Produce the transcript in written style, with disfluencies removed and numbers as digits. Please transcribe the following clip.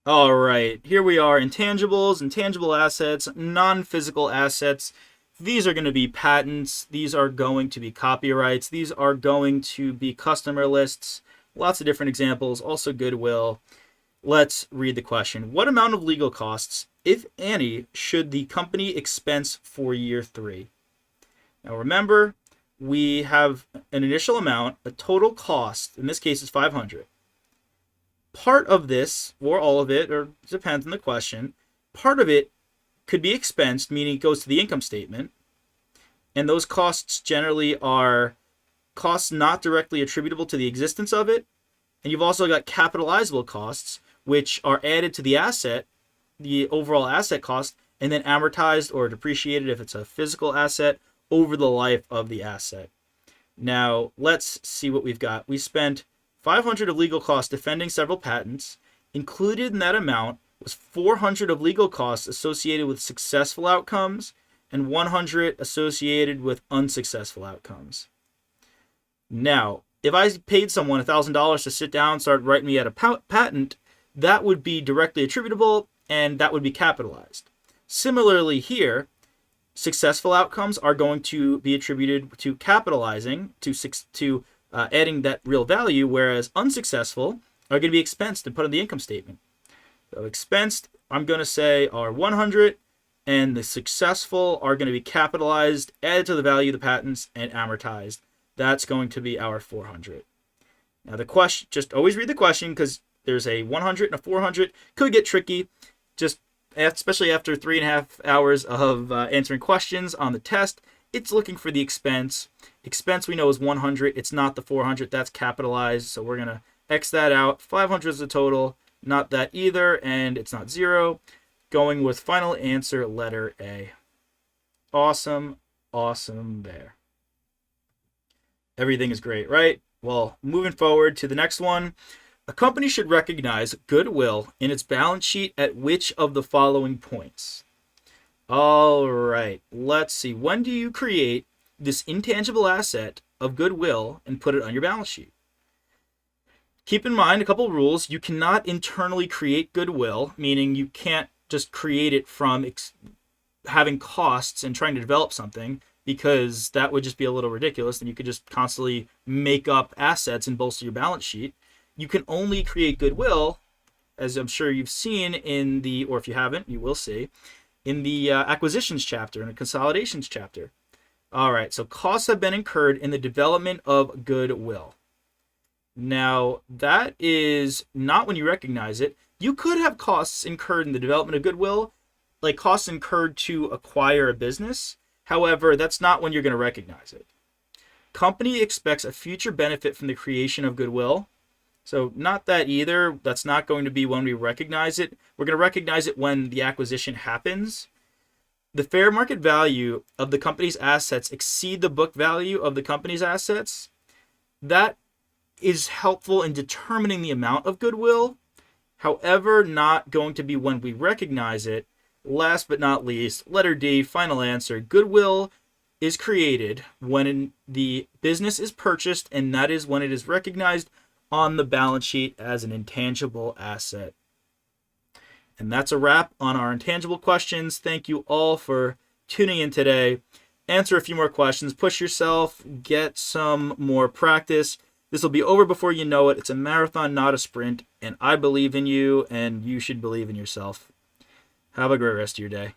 All right, here we are. Intangibles, intangible assets, non-physical assets. These are going to be patents. These are going to be copyrights. These are going to be customer lists. Lots of different examples, also goodwill. Let's read the question. What amount of legal costs, if any, should the company expense for year 3? Now remember, we have an initial amount, a total cost, in this case is 500. Part of this, or all of it, or depends on the question, part of it could be expensed, meaning it goes to the income statement. And those costs generally are costs not directly attributable to the existence of it. And you've also got capitalizable costs, which are added to the asset, the overall asset cost, and then amortized or depreciated if it's a physical asset over the life of the asset. Now, let's see what we've got. We spent 500 of legal costs defending several patents. Included in that amount was 400 of legal costs associated with successful outcomes and 100 associated with unsuccessful outcomes. Now, if I paid someone $1,000 to sit down and start writing me out a patent, that would be directly attributable and that would be capitalized. Similarly here, successful outcomes are going to be attributed to capitalizing, to adding that real value, whereas unsuccessful are going to be expensed and put on the income statement. So expensed, I'm going to say, are 100, and the successful are going to be capitalized, added to the value of the patents, and amortized. That's going to be our 400. Now the question, just always read the question because there's a 100 and a 400. Could get tricky, just especially after 3.5 hours of answering questions on the test. It's looking for the expense. Expense we know is 100. It's not the 400. That's capitalized. So we're going to X that out. 500 is the total. Not that either. And it's not 0. Going with final answer, letter A. Awesome. Awesome there. Everything is great, right? Well, moving forward to the next one. A company should recognize goodwill in its balance sheet at which of the following points? All right, let's see. When do you create this intangible asset of goodwill and put it on your balance sheet? Keep in mind a couple of rules. You cannot internally create goodwill, meaning you can't just create it from having costs and trying to develop something, because that would just be a little ridiculous. Then you could just constantly make up assets and bolster your balance sheet. You can only create goodwill, as I'm sure you've seen in the, or if you haven't, you will see, in the acquisitions chapter, in the consolidations chapter. All right, so costs have been incurred in the development of goodwill. Now, that is not when you recognize it. You could have costs incurred in the development of goodwill, like costs incurred to acquire a business. However, that's not when you're going to recognize it. Company expects a future benefit from the creation of goodwill. So not that either. That's not going to be when we recognize it. We're going to recognize it when the acquisition happens. The fair market value of the company's assets exceed the book value of the company's assets. That is helpful in determining the amount of goodwill. However, not going to be when we recognize it. Last but not least, letter D, final answer. Goodwill is created when the business is purchased, and that is when it is recognized on the balance sheet as an intangible asset. And that's a wrap on our intangible questions. Thank you all for tuning in today. Answer a few more questions, push yourself, get some more practice. This will be over before you know it. It's a marathon, not a sprint, and I believe in you, and you should believe in yourself. Have a great rest of your day.